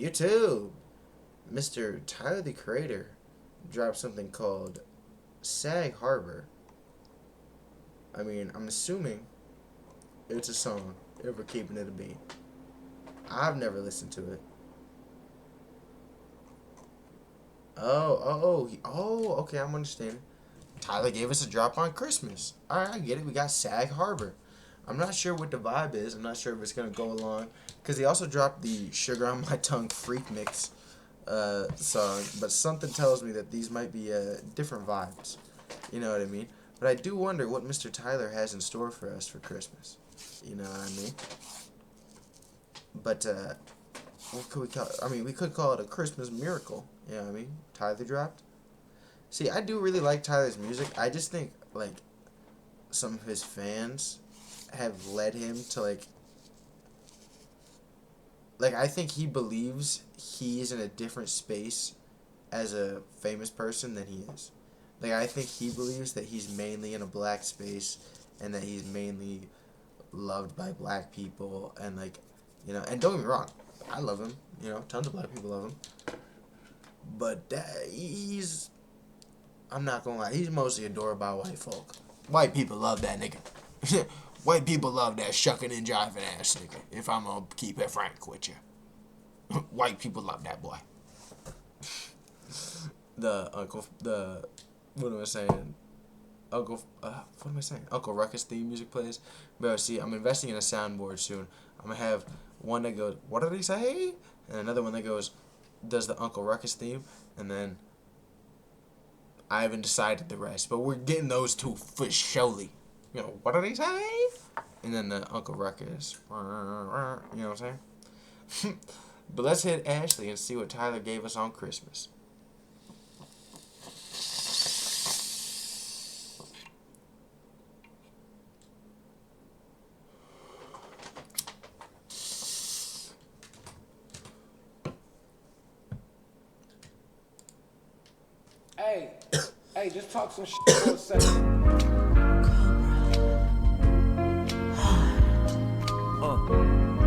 YouTube. Mr. Tyler the Creator dropped something called Sag Harbor. I mean, I'm assuming it's a song, if we're keeping it a beat. I've never listened to it. Okay, I'm understanding. Tyler gave us a drop on Christmas. Alright, I get it. We got Sag Harbor. I'm not sure what the vibe is. I'm not sure if it's going to go along. Because he also dropped the Sugar on My Tongue Freak Mix song. But something tells me that these might be different vibes. You know what I mean? But I do wonder what Mr. Tyler has in store for us for Christmas. You know what I mean? But, what could we call it? I mean, we could call it a Christmas miracle. You know what I mean? Tyler dropped. See, I do really like Tyler's music. I just think, like, some of his fans have led him to, like, I think he believes he's in a different space as a famous person than he is. Like, I think he believes that he's mainly in a black space and that he's mainly loved by black people and, like, you know, and don't get me wrong, I love him, you know, tons of black people love him. But he's, I'm not gonna lie, he's mostly adored by white folk. White people love that nigga. White people love that shucking and jiving ass nigga, if I'm gonna keep it frank with you. White people love that boy. What am I saying? Uncle Ruckus theme music plays. Bro, see, I'm investing in a soundboard soon. I'm gonna have one that goes, what did he say? And another one that goes, does the Uncle Ruckus theme? And then I haven't decided the rest, but we're getting those two for surely. You know, what did he say? And then the Uncle Ruckus. You know what I'm saying? But let's hit Ashley and see what Tyler gave us on Christmas. Hey, just talk some shit for a second.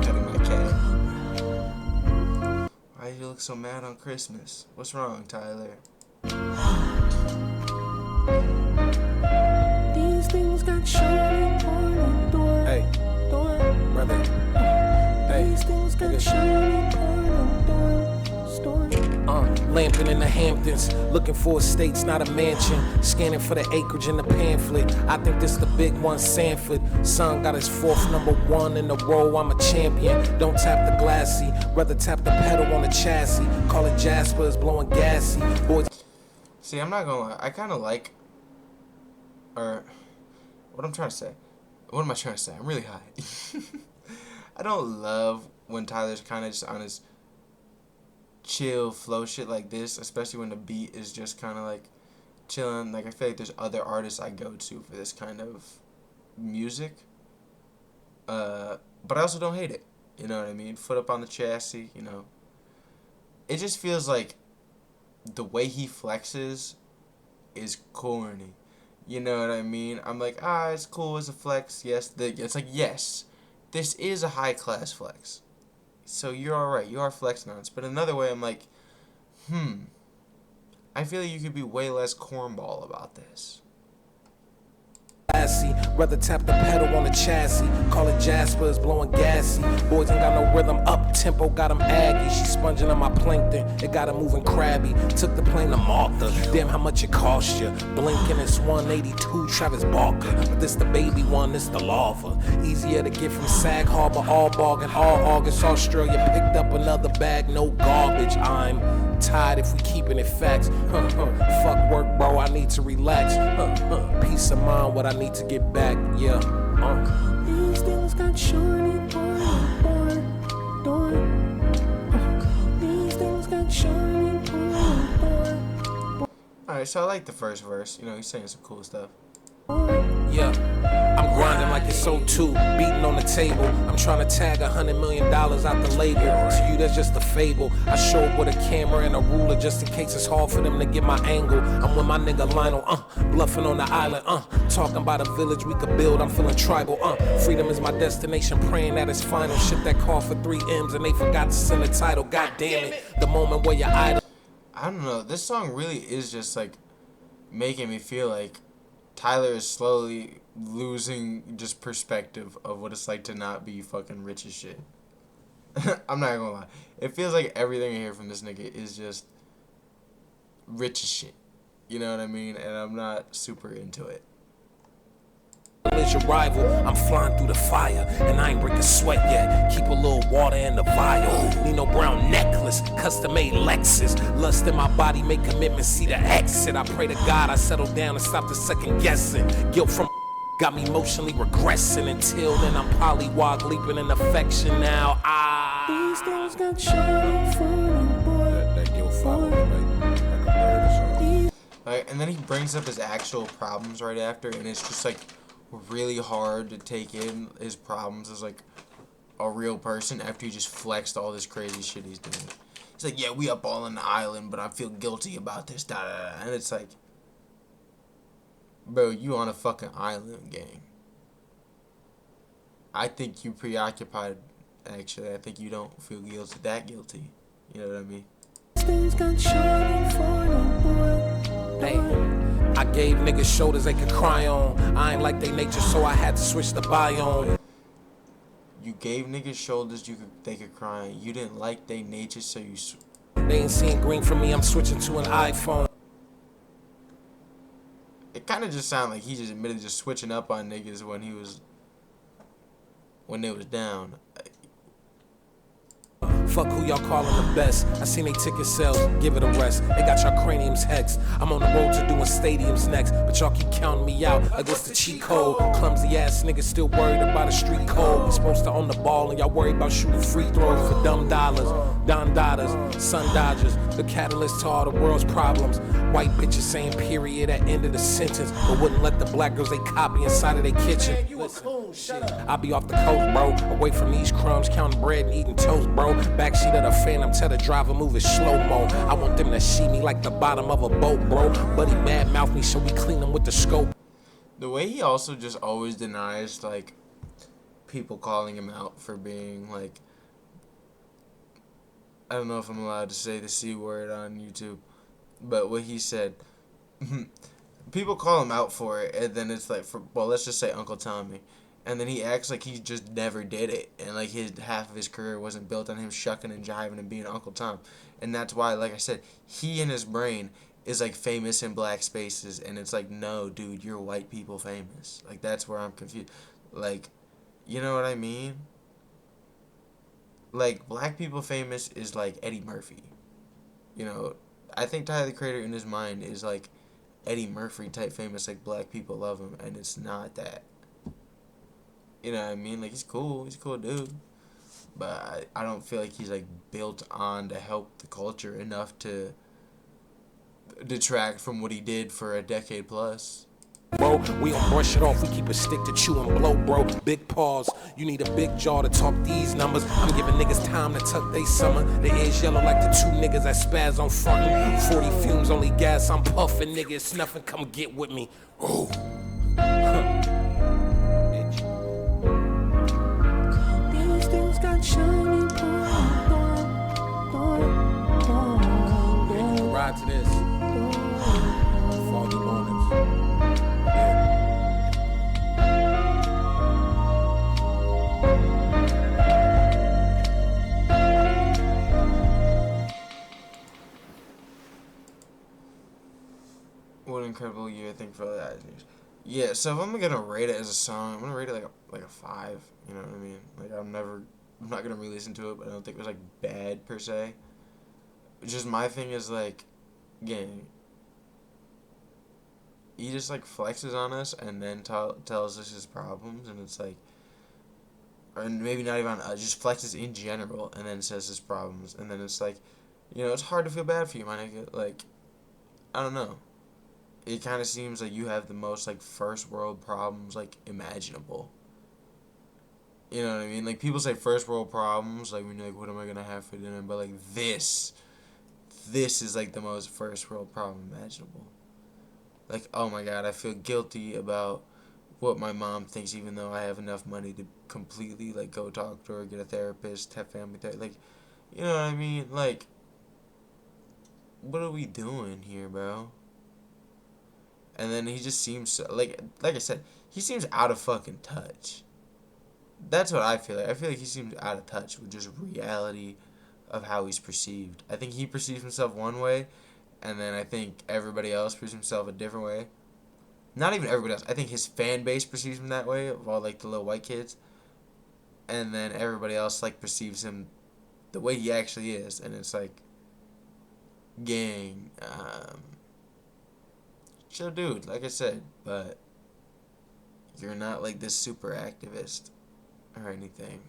Cutting my cat. Why do you look so mad on Christmas? What's wrong, Tyler? These things got shiny on the door. Hey, brother. Hey, These things got shiny on the door. Lamping in the Hamptons, looking for estates, not a mansion. Scanning for the acreage in the pamphlet. I think this the big one, Sanford. Son got his 4th #1 in a row. I'm a champion. Don't tap the glassy, rather tap the pedal on the chassis. Call it Jasper, it's blowing gassy. Boys. See, I'm not gonna lie. I kind of like, or what I'm trying to say. What am I trying to say? I'm really high. I don't love when Tyler's kind of just on his chill flow shit like this, especially when the beat is just kind of like chilling. Like, I feel like there's other artists I go to for this kind of music, but I also don't hate it, you know what I mean? Foot up on the chassis, you know, it just feels like the way he flexes is corny, you know what I mean? I'm like, it's cool as a flex, yes, it's like, yes, this is a high class flex. So you're alright, you are flexing on us. But another way, I'm like, I feel like you could be way less cornball about this. Rather tap the pedal on the chassis. Call it Jasper, it's blowing gassy. Boys ain't got no rhythm, up tempo got them aggy. She sponging on my plankton, it got her moving crabby. Took the plane to Malta, damn how much it cost you. Blinking, it's 182 Travis Barker. But this the baby one, this the lava. Easier to get from Sag Harbor, all bargain, all August. Australia picked up another bag, no garbage. I'm tired if we keeping it facts. Fuck work, bro, I need to relax. Peace of mind, what I need to get back, yeah. These things got shiny on the door. These things got shiny on the door. Alright, so I like the first verse. You know, he's saying some cool stuff. Yeah, I'm grinding like it's O2, beating on the table. I'm trying to tag $100 million out the label. To you, that's just a fable. I show up with a camera and a ruler just in case it's hard for them to get my angle. I'm with my nigga Lionel, bluffing on the island, talking about a village we could build. I'm feeling tribal, freedom is my destination, praying that it's final. Ship that call for 3 M's and they forgot to send the title. God damn it, the moment where your idol. I don't know. This song really is just like making me feel like Tyler is slowly losing just perspective of what it's like to not be fucking rich as shit. I'm not gonna lie. It feels like everything I hear from this nigga is just rich as shit. You know what I mean? And I'm not super into it. Is your rival, I'm flying through the fire, and I ain't breaking sweat yet. Keep a little water in the vial. Need no brown necklace, custom made Lexus. Lust in my body, make commitments, see the exit. I pray to God I settle down and stop the second guessing. Guilt from got me emotionally regressing. Until then, I'm polywog leaping in affection now. These things got shiny for you, boy. That guilt follow me like a bird or something. Like, and then he brings up his actual problems right after, and it's just like really hard to take in his problems as like a real person after he just flexed all this crazy shit he's doing. He's like, yeah, we up all on the island, but I feel guilty about this, da da da. And it's like, bro, you on a fucking island, gang. I think you preoccupied, actually. I think you don't feel that guilty. You know what I mean? These things got shiny for you, boy. Hey. I gave niggas shoulders they could cry on. I ain't like they nature, so I had to switch the biome. You gave niggas shoulders they could cry on. You didn't like they nature, so you... They ain't seeing green from me, I'm switching to an iPhone. It kind of just sounded like he just admitted just switching up on niggas when they was down. Fuck who y'all calling the best. I seen they ticket sales, give it a rest. They got y'all craniums hexed. I'm on the road to doing stadiums next, but y'all keep counting me out like what's the cheat code. Clumsy ass niggas still worried about a street code. We supposed to own the ball and y'all worried about shooting free throws for dumb dollars. Don Daughters, Sun Dodgers, the catalyst to all the world's problems. White bitches saying period at end of the sentence, but wouldn't let the black girls they copy inside of their kitchen. Listen, I be off the coast, bro, away from these crumbs, counting bread and eating toast, bro. Backseat of the Phantom, tell the driver move it slow-mo. I want them to see me like the bottom of a boat, bro. But he mad-mouth me, so we clean him with the scope. The way he also just always denies, like, people calling him out for being, like, I don't know if I'm allowed to say the C word on YouTube, but what he said, people call him out for it, and then it's like, well, let's just say Uncle Tommy. And then he acts like he just never did it. And like half of his career wasn't built on him shucking and jiving and being Uncle Tom. And that's why, like I said, he in his brain is like famous in black spaces. And it's like, no, dude, you're white people famous. Like, that's where I'm confused. Like, you know what I mean? Like, black people famous is like Eddie Murphy. You know, I think Tyler the Creator in his mind is like Eddie Murphy type famous, like black people love him. And it's not that. You know what I mean? Like, he's cool. He's a cool dude. But I don't feel like he's, like, built on to help the culture enough to detract from what he did for a decade plus. Bro, we don't brush it off. We keep a stick to chew and blow, bro. Big pause. You need a big jaw to talk these numbers. I'm giving niggas time to tuck they summer. The air's yellow like the 2 niggas that spaz on frontin'. 40 fumes, only gas. I'm puffin', niggas. Nothing, come get with me. Ooh. Got shiny You can ride to this. Foggy mornings. Yeah. What an incredible year, I think, for all that. Yeah, so if I'm gonna rate it as a song, I'm gonna rate it like a 5. You know what I mean? Like, I'm not gonna re-listen to it, but I don't think it was like bad per se. Just my thing is like, gang, he just like flexes on us and then tells us his problems, and it's like, or maybe not even on us, just flexes in general and then says his problems, and then it's like, you know, it's hard to feel bad for you, my nigga. Like, I don't know. it kind of seems like you have the most like first world problems like imaginable. You know what I mean? Like people say first world problems, like when you're like, what am I gonna have for dinner? But like this is like the most first world problem imaginable. Like, oh my god, I feel guilty about what my mom thinks, even though I have enough money to completely like go talk to her, get a therapist, have family therapy. Like, you know what I mean? Like, what are we doing here, bro? And then he just seems so, like I said, he seems out of fucking touch. That's what I feel like. I feel like he seems out of touch with just reality of how he's perceived. I think he perceives himself one way, and then I think everybody else perceives himself a different way. Not even everybody else. I think his fan base perceives him that way, of all like the little white kids, and then everybody else like perceives him the way he actually is, and it's like, gang, chill, dude. Like I said, but you're not like this super activist or anything.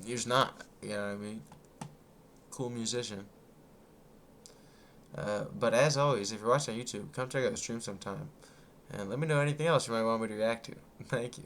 You're just not. You know what I mean? Cool musician. But as always, if you're watching on YouTube, come check out the stream sometime. And let me know anything else you might want me to react to. Thank you.